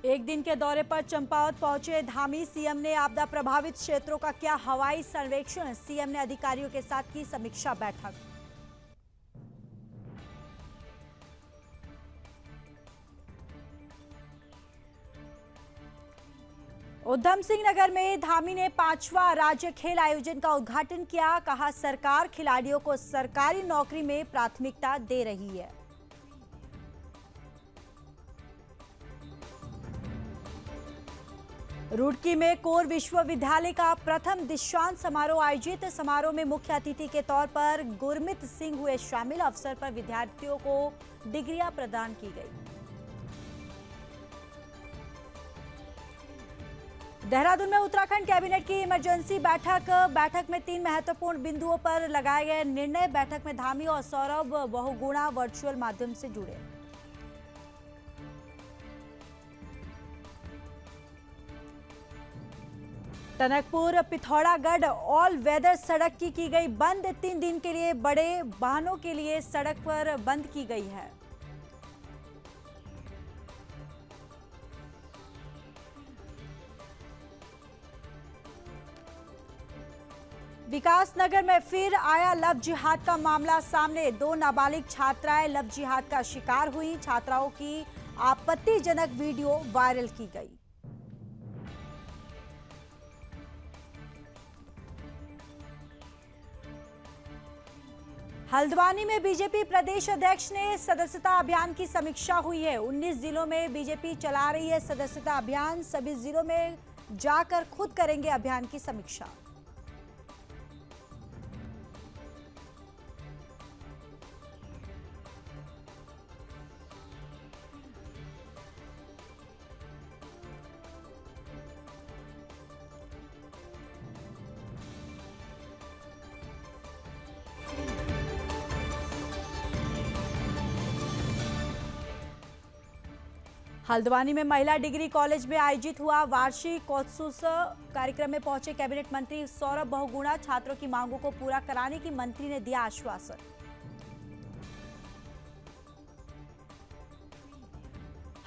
एक दिन के दौरे पर चंपावत पहुंचे धामी सीएम ने आपदा प्रभावित क्षेत्रों का किया हवाई सर्वेक्षण। सीएम ने अधिकारियों के साथ की समीक्षा बैठक। उधम सिंह नगर में धामी ने 5वां राज्य खेल आयोजन का उद्घाटन किया। कहा, सरकार खिलाड़ियों को सरकारी नौकरी में प्राथमिकता दे रही है। रुड़की में कोर विश्वविद्यालय का प्रथम दीक्षांत समारोह आयोजित। समारोह में मुख्य अतिथि के तौर पर गुरमीत सिंह हुए शामिल। अवसर पर विद्यार्थियों को डिग्रियां प्रदान की गई। देहरादून में उत्तराखंड कैबिनेट की इमरजेंसी बैठक में 3 महत्वपूर्ण बिंदुओं पर लगाए गए निर्णय। बैठक में धामी और सौरभ बहुगुणा वर्चुअल माध्यम से जुड़े। टनकपुर पिथौरागढ़ ऑल वेदर सड़क की गई बंद। 3 दिन के लिए बड़े वाहनों के लिए सड़क पर बंद की गई है। विकास नगर में फिर आया लव जिहाद का मामला सामने। 2 नाबालिग छात्राएं लव जिहाद का शिकार हुई। छात्राओं की आपत्तिजनक वीडियो वायरल की गई। हल्द्वानी में बीजेपी प्रदेश अध्यक्ष ने सदस्यता अभियान की समीक्षा हुई है। 19 जिलों में बीजेपी चला रही है सदस्यता अभियान। सभी जिलों में जाकर खुद करेंगे अभियान की समीक्षा। हल्द्वानी में महिला डिग्री कॉलेज में आयोजित हुआ वार्षिकोत्सव कार्यक्रम में पहुंचे कैबिनेट मंत्री सौरभ बहुगुणा। छात्रों की मांगों को पूरा कराने की मंत्री ने दिया आश्वासन।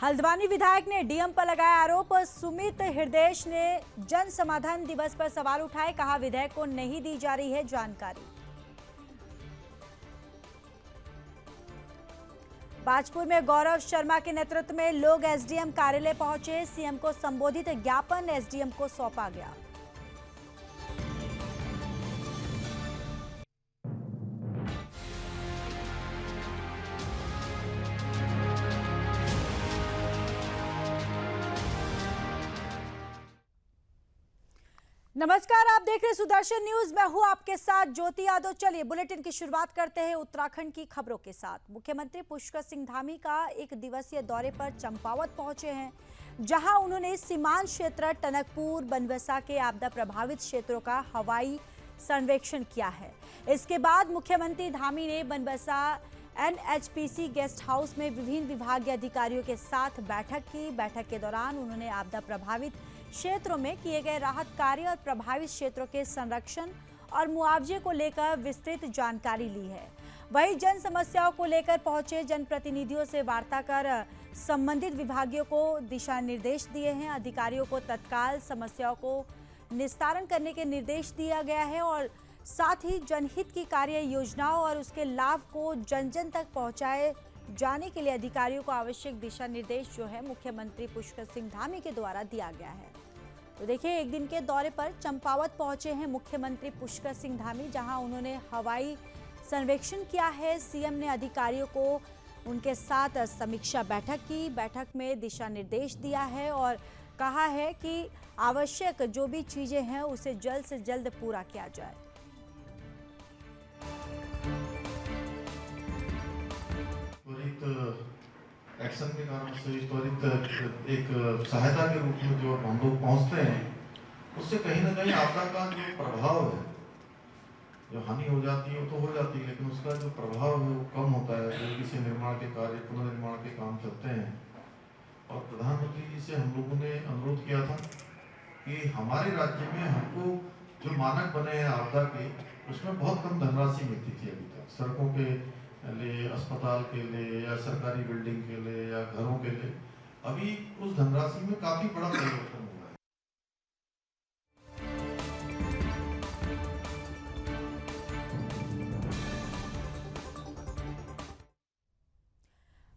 हल्द्वानी विधायक ने डीएम पर लगाया आरोप। सुमित हृदयेश ने जन समाधान दिवस पर सवाल उठाए। कहा, विधायक को नहीं दी जा रही है जानकारी। बाजपुर में गौरव शर्मा के नेतृत्व में लोग एसडीएम कार्यालय पहुंचे। सीएम को संबोधित ज्ञापन एसडीएम को सौंपा गया। नमस्कार, आप देख रहे सुदर्शन न्यूज। मैं हूं आपके साथ ज्योति यादव। चलिए बुलेटिन की शुरुआत करते हैं उत्तराखंड की खबरों के साथ। मुख्यमंत्री पुष्कर सिंह धामी का 1 दिवसीय दौरे पर चंपावत पहुंचे हैं, जहां उन्होंने सीमांत क्षेत्र टनकपुर बनबसा के आपदा प्रभावित क्षेत्रों का हवाई सर्वेक्षण किया है। इसके बाद मुख्यमंत्री धामी ने बनबसा एनएचपीसी गेस्ट हाउस में विभिन्न विभागीय अधिकारियों के साथ बैठक की। बैठक के दौरान उन्होंने आपदा प्रभावित क्षेत्रों में किए गए राहत कार्य और प्रभावित क्षेत्रों के संरक्षण और मुआवजे को लेकर विस्तृत जानकारी ली है। वहीं जन समस्याओं को लेकर पहुंचे जनप्रतिनिधियों से वार्ता कर संबंधित विभागों को दिशा निर्देश दिए हैं। अधिकारियों को तत्काल समस्याओं को निस्तारण करने के निर्देश दिया गया है और साथ ही जनहित की कार्य योजनाओं और उसके लाभ को जन जन तक पहुंचाए जाने के लिए अधिकारियों को आवश्यक दिशा निर्देश जो है मुख्यमंत्री पुष्कर सिंह धामी के द्वारा दिया गया है। तो देखिए, 1 दिन के दौरे पर चंपावत पहुंचे हैं मुख्यमंत्री पुष्कर सिंह धामी, जहां उन्होंने हवाई सर्वेक्षण किया है। सीएम ने अधिकारियों को उनके साथ समीक्षा बैठक की। बैठक में दिशा निर्देश दिया है और कहा है कि आवश्यक जो भी चीजें हैं उसे जल्द से जल्द पूरा किया जाए। एक्शन के कारण से त्वरित एक सहायता के रूप में जो हम लोग पहुंचते हैं, उससे कहीं ना कहीं आपदा का जो प्रभाव है, जो हानि हो जाती है वो तो हो जाती है, लेकिन उसका जो प्रभाव है वो कम होता है। जल्दी से निर्माण के कार्य, पुनर्निर्माण के काम चलते हैं। और प्रधानमंत्री जी से हम लोगों ने अनुरोध किया था कि हमारे राज्य में हमको जो मानक बने हैं आपदा के, उसमें बहुत कम धनराशि मिलती थी अभी तक। सड़कों के लिए, अस्पताल के लिए या सरकारी बिल्डिंग के लिए या घरों के लिए अभी उस धनराशि में काफी बड़ा परिवर्तन हुआ है।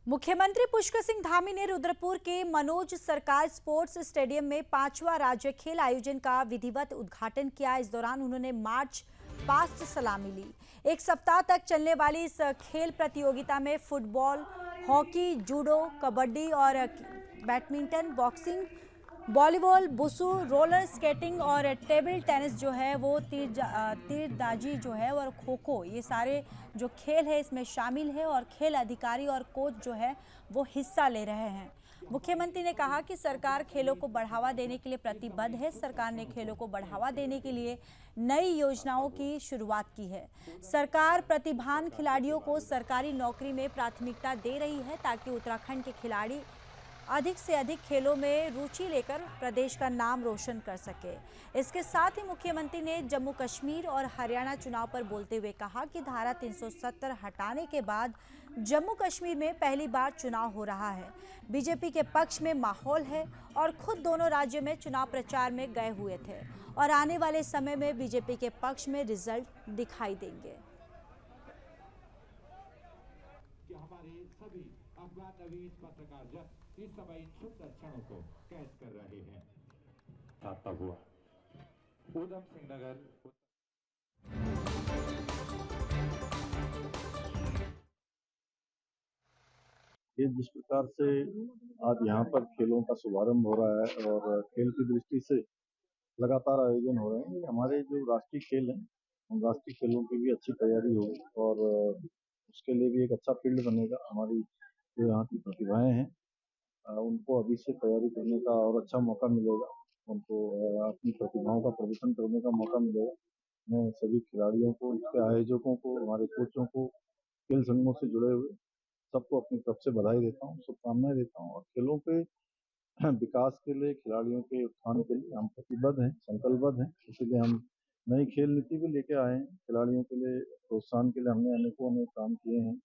मुख्यमंत्री पुष्कर सिंह धामी ने रुद्रपुर के मनोज सरकार स्पोर्ट्स स्टेडियम में 5वां राज्य खेल आयोजन का विधिवत उद्घाटन किया। इस दौरान उन्होंने मार्च पास्ट सलामी ली। एक सप्ताह तक चलने वाली इस खेल प्रतियोगिता में फुटबॉल, हॉकी, जूडो, कबड्डी और badminton, boxing, volleyball, wushu, roller skating और टेबल टेनिस जो है वो तीरंदाजी जो है और खो खो, ये सारे जो खेल है इसमें शामिल है और खेल अधिकारी और कोच जो है वो हिस्सा ले रहे हैं। मुख्यमंत्री ने कहा कि सरकार खेलों को बढ़ावा देने के लिए प्रतिबद्ध है। सरकार ने खेलों को बढ़ावा देने के लिए नई योजनाओं की शुरुआत की है। सरकार प्रतिभावान खिलाड़ियों को सरकारी नौकरी में प्राथमिकता दे रही है ताकि उत्तराखंड के खिलाड़ी अधिक से अधिक खेलों में रुचि लेकर प्रदेश का नाम रोशन कर सके। इसके साथ ही मुख्यमंत्री ने जम्मू कश्मीर और हरियाणा चुनाव पर बोलते हुए कहा कि धारा 370 हटाने के बाद जम्मू कश्मीर में पहली बार चुनाव हो रहा है। बीजेपी के पक्ष में माहौल है और खुद दोनों राज्यों में चुनाव प्रचार में गए हुए थे और आने वाले समय में बीजेपी के पक्ष में रिजल्ट दिखाई देंगे। हमारे सभी अफगान पत्रकार इस समय इन सुंदर क्षणों को कैद कर रहे हैं। आता हुआ उधम सिंह नगर। ये जिस प्रकार से आज यहाँ पर खेलों का शुभारंभ हो रहा है और खेल की दृष्टि से लगातार आयोजन हो रहे हैं, ये हमारे जो राष्ट्रीय खेल हैं उन राष्ट्रीय खेलों की भी अच्छी तैयारी होगी और उसके लिए भी एक अच्छा फील्ड बनेगा। हमारी जो यहाँ की प्रतिभाएं हैं उनको अभी से तैयारी करने का और अच्छा मौका मिलेगा, उनको अपनी प्रतिभाओं का प्रदर्शन करने का मौका मिलेगा। मैं सभी खिलाड़ियों को, इसके आयोजकों को, हमारे कोचों को, खेल संघों से जुड़े हुए सबको अपनी तरफ से बधाई देता हूँ, शुभकामनाएं देता हूँ और खेलों के विकास के लिए, खिलाड़ियों के उत्थान के लिए हम प्रतिबद्ध हैं, संकल्पबद्ध हैं। इसीलिए हम नई खेल नीति भी लेके आए हैं। खिलाड़ियों के लिए प्रोत्साहन के लिए हमने अनेक काम किए हैं।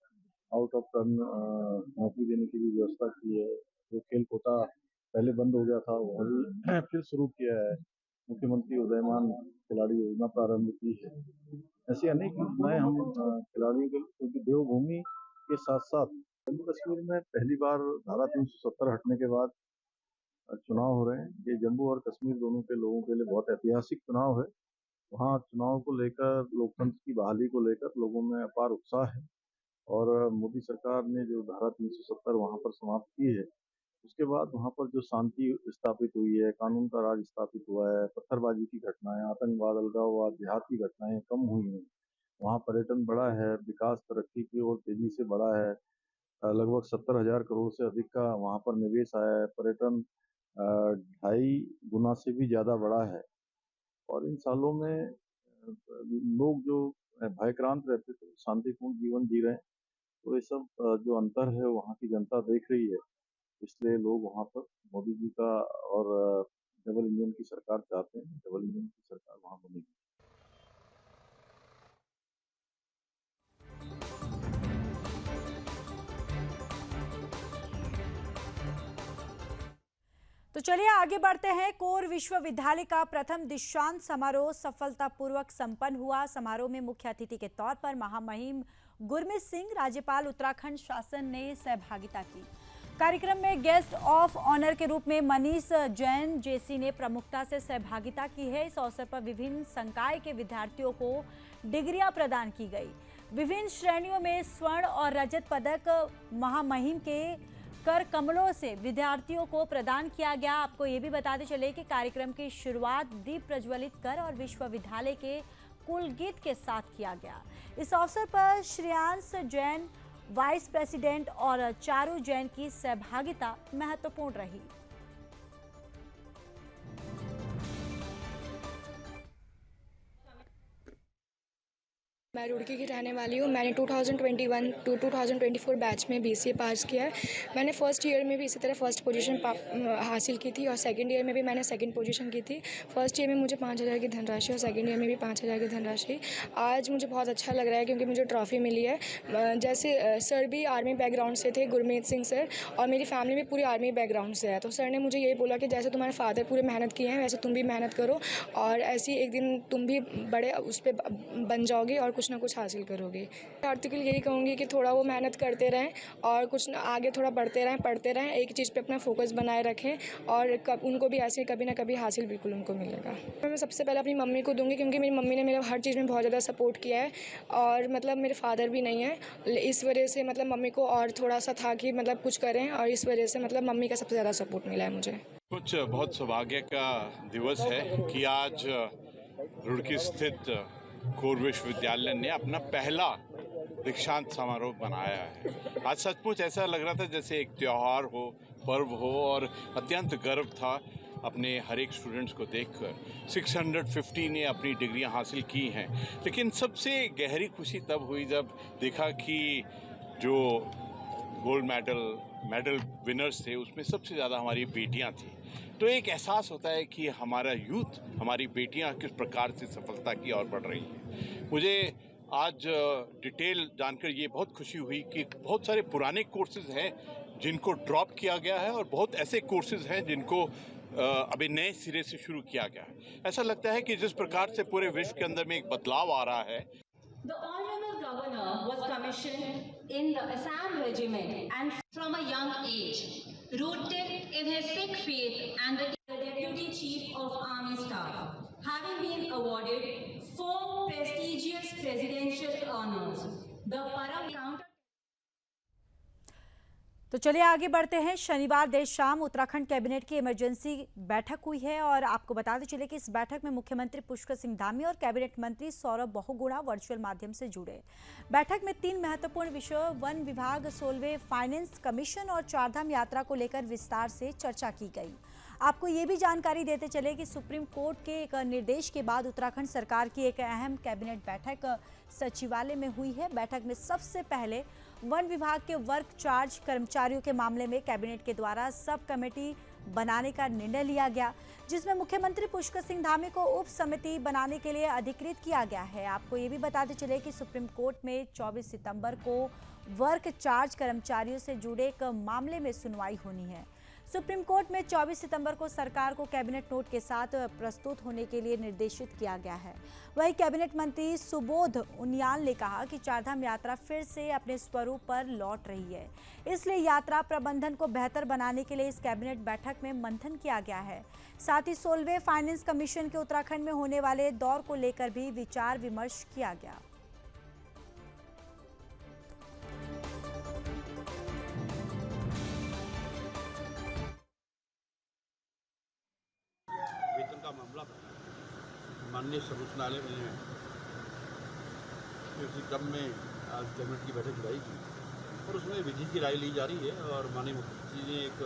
आउट ऑफ टर्न नौकरी देने की भी व्यवस्था की है। जो खेल कोटा पहले बंद हो गया था वो अभी फिर शुरू किया है। मुख्यमंत्री उदयमान खिलाड़ी योजना प्रारंभ की है। ऐसी अनेक योजनाएं हम खिलाड़ियों के, क्योंकि देवभूमि के साथ साथ जम्मू कश्मीर में पहली बार धारा 370 हटने के बाद चुनाव हो रहे हैं। ये जम्मू और कश्मीर दोनों के लोगों के लिए बहुत ऐतिहासिक चुनाव है। वहाँ चुनाव को लेकर, लोकतंत्र की बहाली को लेकर लोगों में अपार उत्साह है और मोदी सरकार ने जो धारा 370 वहाँ पर समाप्त की है, उसके बाद वहाँ पर जो शांति स्थापित हुई है, कानून का राज स्थापित हुआ है, पत्थरबाजी की घटनाएं, आतंकवाद, अलगाववाद, जिहाद की घटनाएं कम हुई हैं। वहाँ पर्यटन बढ़ा है, विकास तरक्की की ओर तेजी से बढ़ा है। लगभग 70,000 करोड़ से अधिक का वहाँ पर निवेश आया है। पर्यटन 2.5 गुना से भी ज्यादा बढ़ा है और इन सालों में लोग जो भयक्रांत रहते थे शांतिपूर्ण जीवन जी रहे हैं। तो ये सब जो अंतर है वहाँ की जनता देख रही है, इसलिए लोग वहाँ पर मोदी जी का और डबल इंजन की सरकार चाहते हैं। डबल इंजन की सरकार वहाँ बनेगी। तो चलिए आगे बढ़ते हैं। कोर विश्वविद्यालय का प्रथम दीक्षांत समारोह सफलतापूर्वक संपन्न हुआ। समारोह में मुख्य अतिथि के तौर पर महामहिम गुरमीत सिंह, राज्यपाल उत्तराखंड शासन ने सहभागिता की। कार्यक्रम में गेस्ट ऑफ ऑनर के रूप में मनीष जैन जेसी ने प्रमुखता से सहभागिता की है। इस अवसर पर विभिन्न संकाय के विद्यार्थियों को डिग्रियां प्रदान की गई। विभिन्न श्रेणियों में स्वर्ण और रजत पदक महामहिम के कर कमलों से विद्यार्थियों को प्रदान किया गया। आपको ये भी बताते चले कि कार्यक्रम की शुरुआत दीप प्रज्वलित कर और विश्वविद्यालय के कुल गीत के साथ किया गया। इस अवसर पर श्रेयांश जैन वाइस प्रेसिडेंट और चारू जैन की सहभागिता महत्वपूर्ण रही। मैं रुड़की की रहने वाली हूँ। मैंने 2021 टू 2024 बैच में BCA पास किया है। मैंने फर्स्ट ईयर में भी इसी तरह फर्स्ट पोजीशन हासिल की थी और सेकंड ईयर में भी मैंने सेकंड पोजीशन की थी। फर्स्ट ईयर में मुझे 5,000 की धनराशि और सेकंड ईयर में भी 5,000 की धनराशि। आज मुझे बहुत अच्छा लग रहा है क्योंकि मुझे ट्रॉफ़ी मिली है। जैसे सर भी आर्मी बैकग्राउंड से थे, गुरमीत सिंह सर, और मेरी फैमिली भी पूरी आर्मी बैकग्राउंड से है। तो सर ने मुझे यही बोला कि जैसे तुम्हारे फादर पूरे मेहनत किए हैं वैसे तुम भी मेहनत करो और ऐसी एक दिन तुम भी बड़े उस पर बन जाओगे और कुछ ना कुछ हासिल करोगे। आर्टिकल यही कहूँगी कि थोड़ा वो मेहनत करते रहें और कुछ आगे थोड़ा बढ़ते रहें, पढ़ते रहें, एक चीज़ पे अपना फोकस बनाए रखें और उनको भी ऐसे कभी ना कभी हासिल बिल्कुल उनको मिलेगा। मैं सबसे पहले अपनी मम्मी को दूंगी क्योंकि मेरी मम्मी ने मेरा हर चीज़ में बहुत ज़्यादा सपोर्ट किया है और मतलब मेरे फादर भी नहीं है, इस वजह से मतलब मम्मी को और थोड़ा सा था कि मतलब कुछ करें और इस वजह से मतलब मम्मी का सबसे ज़्यादा सपोर्ट मिला है मुझे। कुछ बहुत सौभाग्य का दिवस है कि आज रुड़की स्थित कोर विश्वविद्यालय ने अपना पहला दीक्षांत समारोह मनाया है। आज सचमुच ऐसा लग रहा था जैसे एक त्यौहार हो, पर्व हो और अत्यंत गर्व था अपने हर एक स्टूडेंट्स को देखकर। 650 ने अपनी डिग्रियां हासिल की हैं, लेकिन सबसे गहरी खुशी तब हुई जब देखा कि जो गोल्ड मेडल विनर्स थे उसमें सबसे ज़्यादा हमारी बेटियां थी। तो एक एहसास होता है कि हमारा यूथ, हमारी बेटियां किस प्रकार से सफलता की ओर बढ़ रही हैं। मुझे आज डिटेल जानकर ये बहुत खुशी हुई कि बहुत सारे पुराने कोर्सेज हैं जिनको ड्रॉप किया गया है और बहुत ऐसे कोर्सेज हैं जिनको अभी नए सिरे से शुरू किया गया है। ऐसा लगता है कि जिस प्रकार से पूरे विश्व के अंदर में एक बदलाव आ रहा है। The Honorable Governor was commissioned in the Assam Regiment and from a young age, rooted in his Sikh faith and the Deputy Chief of Army Staff, having been awarded 4 prestigious presidential honors. The Param Counter तो चलिए आगे बढ़ते हैं। शनिवार देर शाम Uttarakhand cabinet की emergency बैठक हुई है और आपको बताते चले कि इस बैठक में मुख्यमंत्री पुष्कर सिंह धामी और कैबिनेट मंत्री सौरभ बहुगुणा वर्चुअल माध्यम से जुड़े। बैठक में 3 महत्वपूर्ण विषयों, वन विभाग, 16वें फाइनेंस कमीशन और चारधाम यात्रा को लेकर विस्तार से चर्चा की गई। आपको ये भी जानकारी देते चले कि सुप्रीम कोर्ट के एक निर्देश के बाद उत्तराखंड सरकार की एक अहम कैबिनेट बैठक सचिवालय में हुई है। बैठक में सबसे पहले वन विभाग के वर्क चार्ज कर्मचारियों के मामले में कैबिनेट के द्वारा सब कमेटी बनाने का निर्णय लिया गया, जिसमें मुख्यमंत्री पुष्कर सिंह धामी को उप समिति बनाने के लिए अधिकृत किया गया है। आपको ये भी बताते चले कि सुप्रीम कोर्ट में 24 सितंबर को वर्क चार्ज कर्मचारियों से जुड़े एक मामले में सुनवाई होनी है। सुप्रीम कोर्ट में 24 सितंबर को सरकार को कैबिनेट नोट के साथ प्रस्तुत होने के लिए निर्देशित किया गया है। वहीं कैबिनेट मंत्री सुबोध उनियाल ने कहा कि चारधाम यात्रा फिर से अपने स्वरूप पर लौट रही है, इसलिए यात्रा प्रबंधन को बेहतर बनाने के लिए इस कैबिनेट बैठक में मंथन किया गया है। साथ ही 16वें फाइनेंस कमीशन के उत्तराखंड में होने वाले दौर को लेकर भी विचार विमर्श किया गया। वेतन का मामला माननीय सर्वोच्च न्यायालय में उसी क्रम में आज कैबिनेट की बैठक बुलाई थी और उसमें विधि की राय ली जा रही है और माननीय मुख्यमंत्री ने एक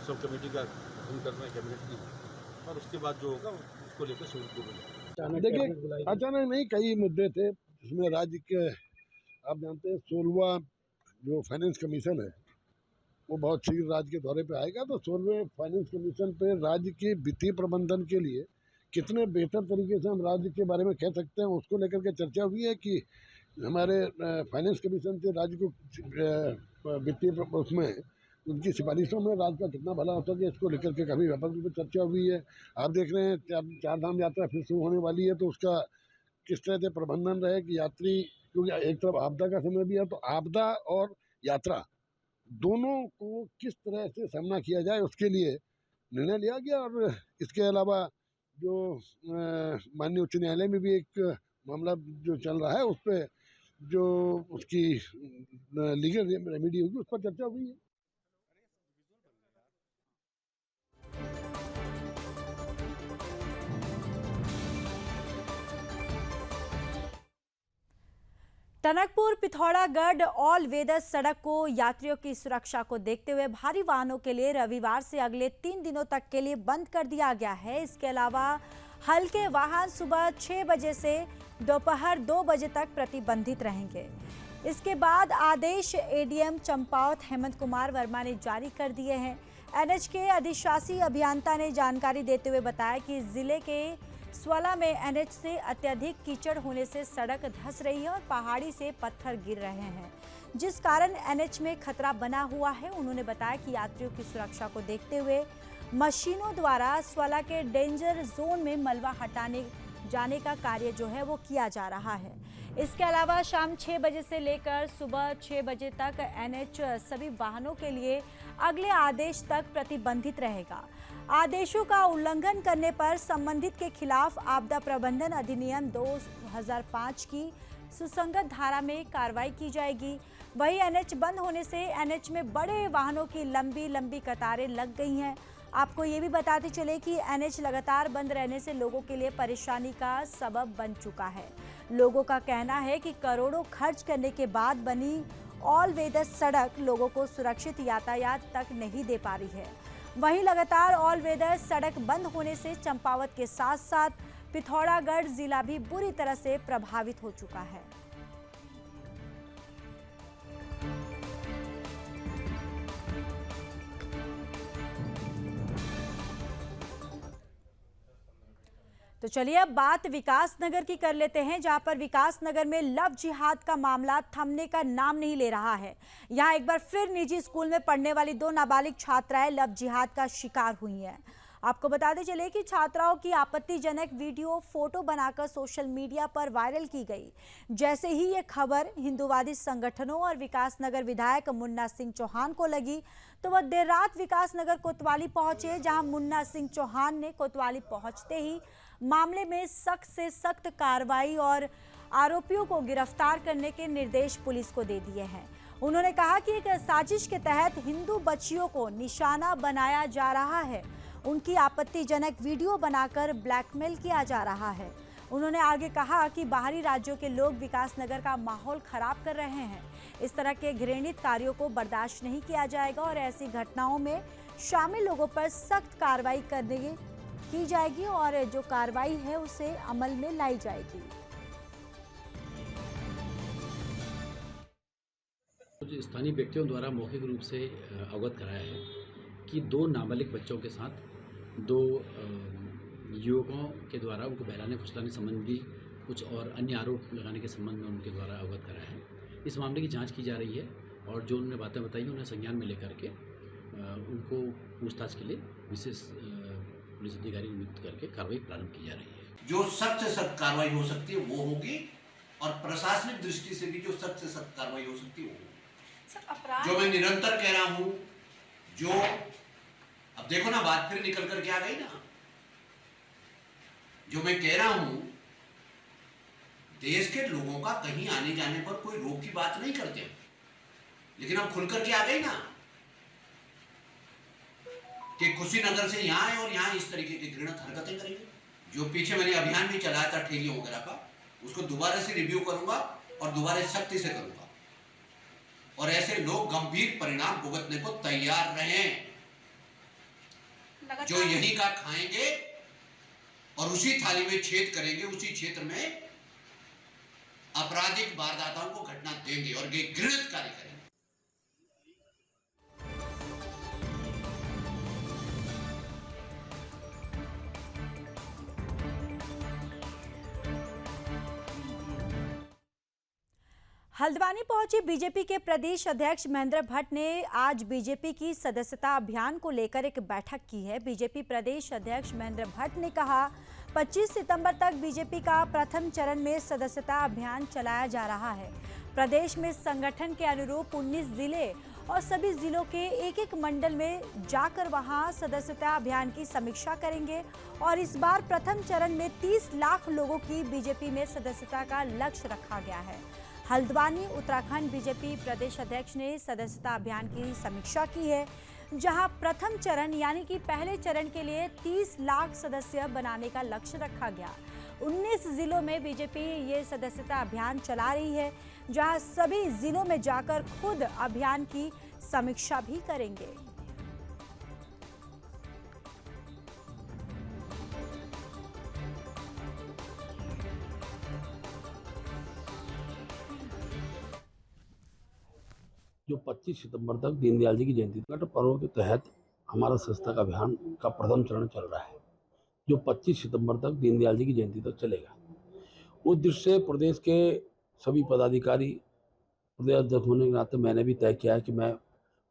सब कमेटी का गठन कर रहे हैं कैबिनेट की और उसके बाद जो होगा उसको लेकर सुप्रीम कोर्ट में। देखिए, अचानक नहीं, कई मुद्दे थे जिसमें राज्य के, आप जानते हैं 16वां जो फाइनेंस कमीशन है वो बहुत शीघ्र राज्य के दौरे पे आएगा। तो 16वें फाइनेंस कमीशन पे राज्य के वित्तीय प्रबंधन के लिए कितने बेहतर तरीके से हम राज्य के बारे में कह सकते हैं, उसको लेकर के चर्चा हुई है कि हमारे फाइनेंस कमीशन से राज्य को वित्तीय उसमें उनकी सिफारिशों में राज्य का कितना भला हो सके, इसको लेकर के काफ़ी व्यापक रूप से चर्चा हुई है। आप देख रहे हैं चारधाम यात्रा फिर शुरू होने वाली है, तो उसका किस तरह से प्रबंधन रहे कि यात्री, क्योंकि एक तरफ आपदा का समय भी है, तो आपदा और यात्रा दोनों को किस तरह से सामना किया जाए उसके लिए निर्णय लिया गया। और इसके अलावा जो माननीय उच्च न्यायालय में भी एक मामला जो चल रहा है उस पर जो उसकी लीगल रेमेडी होगी उस पर चर्चा हुई है। टनकपुर पिथौरागढ़ ऑल वेदर सड़क को यात्रियों की सुरक्षा को देखते हुए भारी वाहनों के लिए रविवार से अगले 3 दिनों तक के लिए बंद कर दिया गया है। इसके अलावा हल्के वाहन सुबह 6 बजे से दोपहर 2 बजे तक प्रतिबंधित रहेंगे। इसके बाद आदेश एडीएम चंपावत हेमंत कुमार वर्मा ने जारी कर दिए हैं। एनएच के अधिशासी अभियंता ने जानकारी देते हुए बताया कि जिले के स्वाला में एनएच से अत्यधिक कीचड़ होने से सड़क धंस रही है और पहाड़ी से पत्थर गिर रहे हैं, जिस कारण एनएच में खतरा बना हुआ है। उन्होंने बताया कि यात्रियों की सुरक्षा को देखते हुए मशीनों द्वारा स्वाला के डेंजर जोन में मलबा हटाने जाने का कार्य जो है वो किया जा रहा है। इसके अलावा शाम 6 बजे से लेकर सुबह 6 बजे तक एनएच सभी वाहनों के लिए अगले आदेश तक प्रतिबंधित रहेगा। आदेशों का उल्लंघन करने पर संबंधित के खिलाफ आपदा प्रबंधन अधिनियम 2005 की सुसंगत धारा में कार्रवाई की जाएगी। वहीं एनएच बंद होने से एनएच में बड़े वाहनों की लंबी कतारें लग गई हैं। आपको ये भी बताते चले कि एनएच लगातार बंद रहने से लोगों के लिए परेशानी का सबब बन चुका है। लोगों का कहना है कि करोड़ों खर्च करने के बाद बनी ऑल वेदर सड़क लोगों को सुरक्षित यातायात तक नहीं दे पा रही है। वहीं लगातार ऑल वेदर सड़क बंद होने से चंपावत के साथ साथ पिथौरागढ़ जिला भी बुरी तरह से प्रभावित हो चुका है। तो चलिए अब बात विकास नगर की कर लेते हैं, जहां पर विकास नगर में लव जिहाद का मामला थमने का नाम नहीं ले रहा है। यहां एक बार फिर निजी स्कूल में पढ़ने वाली 2 नाबालिग छात्राएं लव जिहाद का शिकार हुई हैं। आपको बताते चले कि छात्राओं की आपत्तिजनक वीडियो फोटो बनाकर सोशल मीडिया पर वायरल की गई। जैसे ही ये खबर हिंदूवादी संगठनों और विकास नगर विधायक मुन्ना सिंह चौहान को लगी तो वह देर रात विकास नगर कोतवाली पहुंचे, जहां मुन्ना सिंह चौहान ने कोतवाली पहुंचते ही मामले में सख्त से सख्त कार्रवाई और आरोपियों को गिरफ्तार करने के निर्देश पुलिस को दे दिए हैं। उन्होंने कहा कि एक साजिश के तहत हिंदू बच्चियों को निशाना बनाया जा रहा है, उनकी आपत्तिजनक वीडियो बनाकर ब्लैकमेल किया जा रहा है। उन्होंने आगे कहा कि बाहरी राज्यों के लोग विकास नगर का माहौल खराब कर रहे हैं। इस तरह के घृणित कार्यों को बर्दाश्त नहीं किया जाएगा और ऐसी घटनाओं में शामिल लोगों पर सख्त कार्रवाई की जाएगी और जो कार्रवाई है उसे अमल में लाई जाएगी। कुछ स्थानीय व्यक्तियों द्वारा मौखिक रूप से अवगत कराया है कि 2 नाबालिग बच्चों के साथ 2 युवकों के द्वारा उनको बहलाने फुसलाने संबंधी कुछ और अन्य आरोप लगाने के संबंध में उनके द्वारा अवगत कराया है। इस मामले की जांच की जा रही है और जो उन्होंने बातें बताई उन्हें संज्ञान में लेकर के उनको पूछताछ के लिए विशेष पुलिस अधिकारी नियुक्त करके कार्रवाई प्रारंभ की जा रही है। जो सख्त से सख्त कार्रवाई हो सकती है वो होगी और प्रशासनिक दृष्टि से भी जो सख्त से सख्त कार्रवाई हो सकती है वो होगी। जो मैं निरंतर कह रहा हूं, जो अब देखो ना बात फिर निकल करके आ गई ना, जो मैं कह रहा हूं देश के लोगों का कहीं आने जाने पर कोई रोक की बात नहीं करते, लेकिन अब खुल करके आ गई ना कि कुशीनगर से यहाँ आए और यहाँ इस तरीके की घृणित हरकतें करेंगे। जो पीछे मैंने अभियान भी चलाया था ठेलियों वगैरह का, उसको दोबारा से रिव्यू करूंगा और दोबारा सख्ती से करूंगा और ऐसे लोग गंभीर परिणाम भुगतने को तैयार रहें। जो यही का खाएंगे और उसी थाली में छेद करेंगे, उसी क्षेत्र में आपराधिक वारदातों को घटना देंगे और ये घृणित कार्य करेंगे। हल्द्वानी पहुंचे बीजेपी के प्रदेश अध्यक्ष महेंद्र भट्ट ने आज बीजेपी की सदस्यता अभियान को लेकर एक बैठक की है। बीजेपी प्रदेश अध्यक्ष महेंद्र भट्ट ने कहा 25 सितंबर तक बीजेपी का प्रथम चरण में सदस्यता अभियान चलाया जा रहा है। प्रदेश में संगठन के अनुरूप 19 जिले और सभी जिलों के एक मंडल में जाकर वहां सदस्यता अभियान की समीक्षा करेंगे और इस बार प्रथम चरण में 30 लाख लोगों की बीजेपी में सदस्यता का लक्ष्य रखा गया है। हल्द्वानी उत्तराखंड बीजेपी प्रदेश अध्यक्ष ने सदस्यता अभियान की समीक्षा की है, जहां प्रथम चरण यानी कि पहले चरण के लिए 30 लाख सदस्य बनाने का लक्ष्य रखा गया। 19 जिलों में बीजेपी ये सदस्यता अभियान चला रही है, जहां सभी जिलों में जाकर खुद अभियान की समीक्षा भी करेंगे। 25 सितंबर तक दीनदयाल जी की जयंती तक पर्व के तहत हमारा स्वच्छता अभियान का प्रथम चरण चल रहा है, जो 25 सितंबर तक दीनदयाल जी की जयंती तक चलेगा। उस दृष्टि से प्रदेश के सभी पदाधिकारी, प्रदेश अध्यक्ष होने के नाते मैंने भी तय किया है कि मैं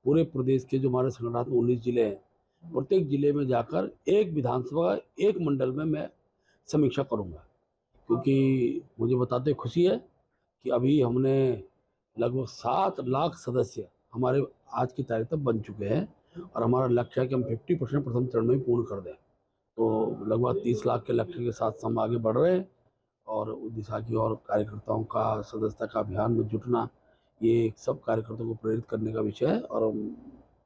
पूरे प्रदेश के जो हमारे संगठनात्मक 19 जिले हैं, प्रत्येक जिले में जाकर एक विधानसभा, एक मंडल में मैं समीक्षा करूंगा, क्योंकि मुझे बताते खुशी है कि अभी हमने लगभग 7 लाख सदस्य हमारे आज की तारीख तक बन चुके हैं और हमारा लक्ष्य है कि हम 50% प्रथम चरण में पूर्ण कर दें। तो लगभग 30 लाख के लक्ष्य के साथ हम आगे बढ़ रहे हैं और उस दिशा की और कार्यकर्ताओं का सदस्यता का अभियान में जुटना, ये सब कार्यकर्ताओं को प्रेरित करने का विषय है। और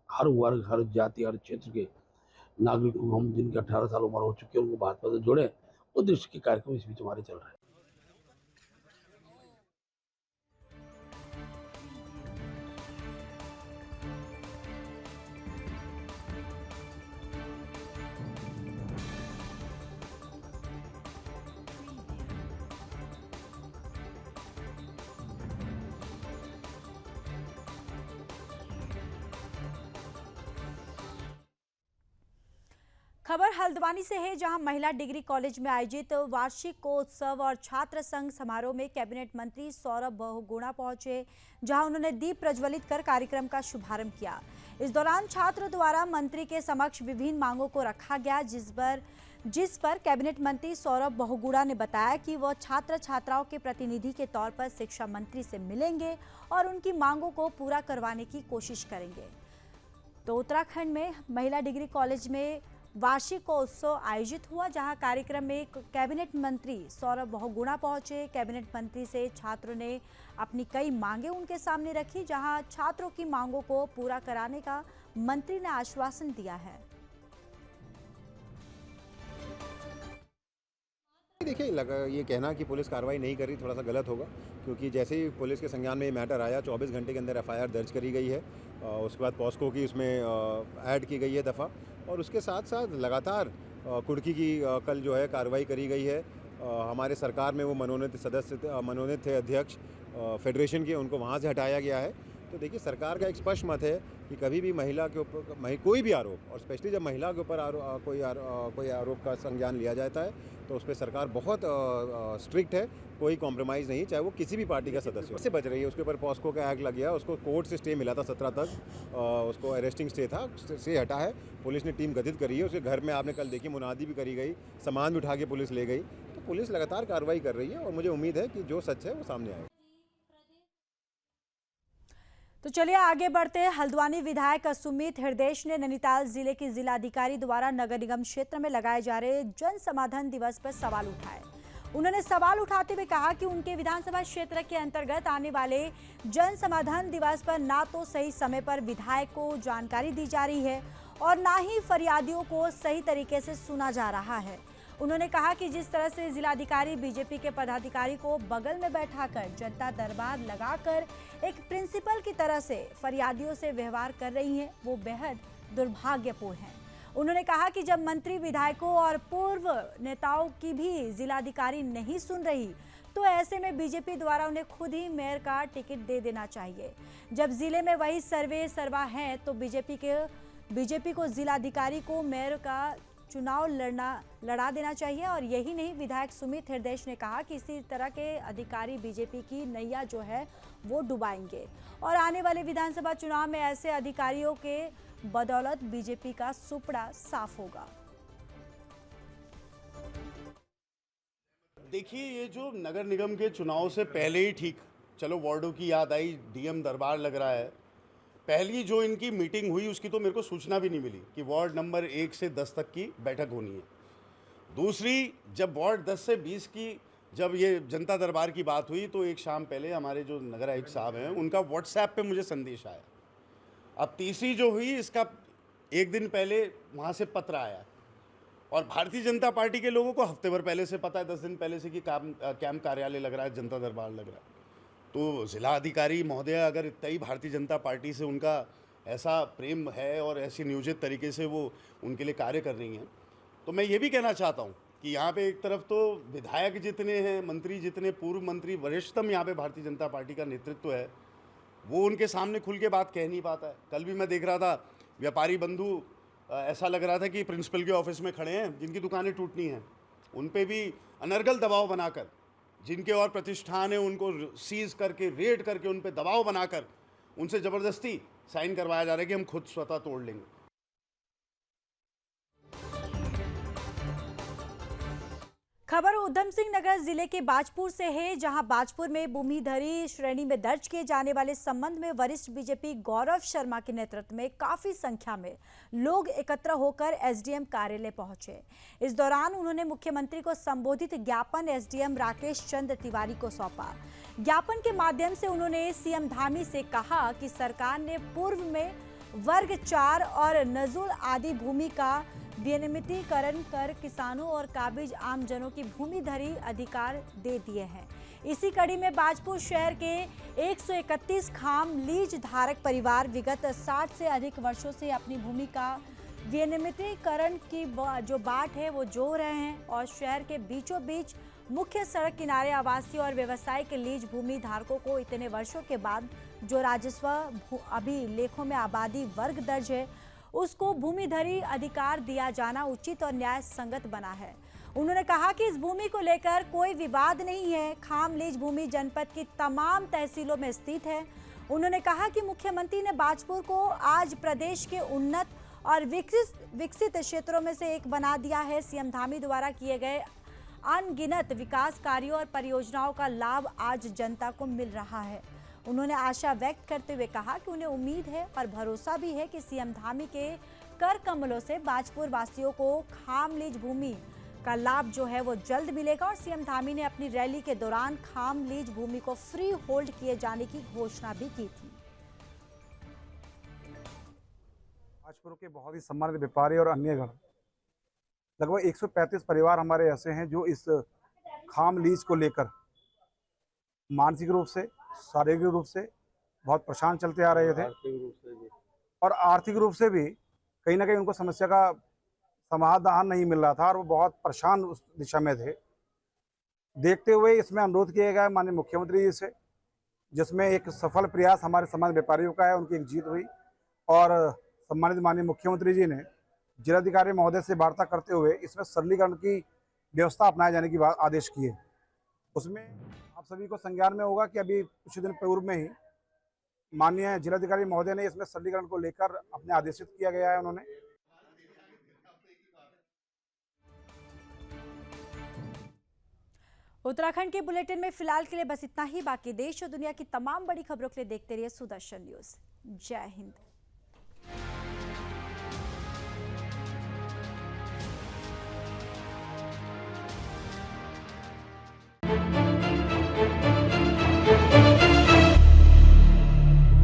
हर वर्ग, हर जाति, हर क्षेत्र के नागरिकों को हम जिनके 18 साल उम्र हो चुकी है उनको भाजपा से जोड़ें, उस दृष्टि के कार्यक्रम इस बीच हमारे चल रहे हैं। खबर हल्द्वानी से है, जहां महिला डिग्री कॉलेज में आयोजित वार्षिकोत्सव और छात्र संघ समारोह में कैबिनेट मंत्री सौरभ बहुगुणा पहुंचे, जहां उन्होंने दीप प्रज्वलित कर कार्यक्रम का शुभारंभ किया। इस दौरान छात्रों द्वारा मंत्री के समक्ष विभिन्न मांगों को रखा गया, जिस पर कैबिनेट मंत्री सौरभ बहुगुणा ने बताया कि वह छात्र छात्राओं के प्रतिनिधि के तौर पर शिक्षा मंत्री से मिलेंगे और उनकी मांगों को पूरा करवाने की कोशिश करेंगे। तो उत्तराखंड में महिला डिग्री कॉलेज में वार्षिकोत्सव आयोजित हुआ, जहां कार्यक्रम में कैबिनेट मंत्री सौरभ बहुगुणा पहुंचे। कैबिनेट मंत्री से छात्रों ने अपनी कई मांगे उनके सामने रखी, जहां छात्रों की मांगों को पूरा कराने का मंत्री ने आश्वासन दिया है। देखिए, ये कहना कि पुलिस कार्रवाई नहीं कर रही थोड़ा सा गलत होगा, क्योंकि जैसे ही पुलिस के संज्ञान में ये मैटर आया 24 घंटे के अंदर एफआईआर दर्ज करी गई है। उसके बाद पॉस्को की उसमें ऐड की गई है दफ़ा, और उसके साथ साथ लगातार कुर्की की कल जो है कार्रवाई करी गई है। हमारे सरकार में वो मनोनीत थे अध्यक्ष फेडरेशन के, उनको वहाँ से हटाया गया है। तो देखिए, सरकार का एक स्पष्ट मत है कि कभी भी महिला के ऊपर कोई भी आरोप, और स्पेशली जब महिला के ऊपर कोई आरोप का संज्ञान लिया जाता है तो उस पर सरकार बहुत स्ट्रिक्ट है, कोई कॉम्प्रोमाइज़ नहीं, चाहे वो किसी भी पार्टी का सदस्य हो। उससे बच रही है। उसके ऊपर पॉस्को का एक्ट लग गया, उसको कोर्ट से स्टे मिला था 17 तक, उसको अरेस्टिंग स्टे था, से हटा है। पुलिस ने टीम गठित करी है, उसके घर में आपने कल देखी मुनादी भी करी गई, सामान भी उठा के पुलिस ले गई। तो पुलिस लगातार कार्रवाई कर रही है और मुझे उम्मीद है कि जो सच है वो सामने आएगा। तो चलिए आगे बढ़ते हैं। हल्द्वानी विधायक सुमित हृदयेश ने नैनीताल जिले की जिलाधिकारी द्वारा नगर निगम क्षेत्र में लगाए जा रहे जन समाधान दिवस पर सवाल उठाए। उन्होंने सवाल उठाते हुए कहा कि उनके विधानसभा क्षेत्र के अंतर्गत आने वाले जन समाधान दिवस पर ना तो सही समय पर विधायक को जानकारी दी जा रही है और ना ही फरियादियों को सही तरीके से सुना जा रहा है। उन्होंने कहा कि जिस तरह से जिलाधिकारी बीजेपी के पदाधिकारी को बगल में बैठाकर जनता दरबार लगाकर एक प्रिंसिपल की तरह से फरियादियों से व्यवहार कर रही हैं, वो बेहद दुर्भाग्यपूर्ण है। उन्होंने कहा कि जब मंत्री विधायकों और पूर्व नेताओं की भी जिलाधिकारी नहीं सुन रही, तो ऐसे में बीजेपी द्वारा उन्हें खुद ही मेयर का टिकट दे देना चाहिए। जब जिले में वही सर्वा है तो बीजेपी को जिलाधिकारी को मेयर का चुनाव लड़ा देना चाहिए। और यही नहीं, विधायक सुमित हृदयेश ने कहा कि इसी तरह के अधिकारी बीजेपी की नैया जो है वो डुबाएंगे और आने वाले विधानसभा चुनाव में ऐसे अधिकारियों के बदौलत बीजेपी का सुपड़ा साफ होगा। देखिए, ये जो नगर निगम के चुनाव से पहले ही ठीक, चलो वार्डों की याद आई, डीएम दरबार लग रहा है। पहली जो इनकी मीटिंग हुई उसकी तो मेरे को सूचना भी नहीं मिली कि वार्ड नंबर 1 से 10 तक की बैठक होनी है। दूसरी, जब वार्ड 10 से 20 की जब ये जनता दरबार की बात हुई तो एक शाम पहले हमारे जो नगर आयुक्त साहब हैं उनका व्हाट्सएप पे मुझे संदेश आया। अब तीसरी जो हुई, इसका एक दिन पहले वहाँ से पत्र आया और भारतीय जनता पार्टी के लोगों को हफ्ते भर पहले से पता है, 10 दिन पहले से कि कैंप कार्यालय लग रहा है, जनता दरबार लग रहा है। तो जिला अधिकारी महोदय अगर इतना ही भारतीय जनता पार्टी से उनका ऐसा प्रेम है और ऐसी नियोजित तरीके से वो उनके लिए कार्य कर रही हैं, तो मैं ये भी कहना चाहता हूँ कि यहाँ पे एक तरफ तो विधायक जितने हैं, मंत्री जितने, पूर्व मंत्री, वरिष्ठतम यहाँ पे भारतीय जनता पार्टी का नेतृत्व है। वो उनके सामने खुल के बात कह नहीं पाता है। कल भी मैं देख रहा था व्यापारी बंधु, ऐसा लग रहा था कि प्रिंसिपल के ऑफिस में खड़े हैं जिनकी दुकानें टूटनी हैं, उन पे भी अनर्गल दबाव बनाकर, जिनके और प्रतिष्ठान हैं उनको सीज करके, रेड करके, उन पे दबाव बनाकर उनसे ज़बरदस्ती साइन करवाया जा रहा है कि हम खुद स्वतः तोड़ लेंगे। खबर उधम सिंह नगर जिले के बाजपुर से है, जहां बाजपुर में भूमिधरी श्रेणी में दर्ज किए जाने वाले संबंध में वरिष्ठ बीजेपी गौरव शर्मा के नेतृत्व में काफी संख्या में लोग एकत्र होकर एसडीएम कार्यालय पहुंचे। इस दौरान उन्होंने मुख्यमंत्री को संबोधित ज्ञापन एसडीएम राकेश चंद्र तिवारी को सौंपा। ज्ञापन के माध्यम से उन्होंने सीएम धामी से कहा कि सरकार ने पूर्व में वर्ग 4 और नजुल आदि भूमि का विनियमितीकरण कर किसानों और काबिज आमजनों की भूमिधरी अधिकार दे दिए हैं। इसी कड़ी में बाजपुर शहर के 131 खाम लीज धारक परिवार विगत 60 से अधिक वर्षों से अपनी भूमि का विनियमितीकरण की जो बाट है वो जो रहे हैं और शहर के बीचों बीच मुख्य सड़क किनारे आवासीय और व्यवसायिक लीज भूमि धारकों को इतने वर्षों के बाद जो राजस्व अभी लेखों में आबादी वर्ग दर्ज है उसको भूमिधरी अधिकार दिया जाना उचित और न्याय संगत बना है। उन्होंने कहा कि इस भूमि को लेकर कोई विवाद नहीं है। खाम लीज भूमि जनपद की तमाम तहसीलों में स्थित है। उन्होंने कहा कि मुख्यमंत्री ने बाजपुर को आज प्रदेश के उन्नत और विकसित क्षेत्रों में से एक बना दिया है। सीएम धामी द्वारा किए गए अनगिनत विकास कार्यों और परियोजनाओं का लाभ आज जनता को मिल रहा है। उन्होंने आशा व्यक्त करते हुए कहा कि उन्हें उम्मीद है और भरोसा भी है कि सीएम धामी के कर कमलों से बाजपुर वासियों को खाम लीज भूमि का लाभ जो है वो जल्द मिलेगा। और सीएम धामी ने अपनी रैली के दौरान खाम लीज भूमि को फ्री होल्ड किए जाने की घोषणा भी की थी। बाजपुर के बहुत ही सम्मानित व्यापारी और अन्य गण लगभग 135 परिवार हमारे ऐसे हैं जो इस खाम लीज को लेकर मानसिक रूप से, शारीरिक रूप से बहुत परेशान चलते आ रहे थे और आर्थिक रूप से भी कहीं ना कहीं उनको समस्या का समाधान नहीं मिल रहा था और वो बहुत परेशान उस दिशा में थे। देखते हुए इसमें अनुरोध किया गया माननीय मुख्यमंत्री जी से, जिसमें एक सफल प्रयास हमारे समाज व्यापारियों का है, उनकी एक जीत हुई और सम्मानित माननीय मुख्यमंत्री जी ने जिलाधिकारी महोदय से वार्ता करते हुए इसमें सरलीकरण की व्यवस्था अपनाए जाने की आदेश किए। उसमें आप सभी को संज्ञान में होगा कि अभी कुछ दिन पूर्व में ही माननीय जिलाधिकारी महोदय ने इसमें सरलीकरण को लेकर अपने आदेशित किया गया है। उन्होंने उत्तराखंड के बुलेटिन में फिलहाल के लिए बस इतना ही। बाकी देश और दुनिया की तमाम बड़ी खबरों के लिए देखते रहिए सुदर्शन न्यूज। जय हिंद।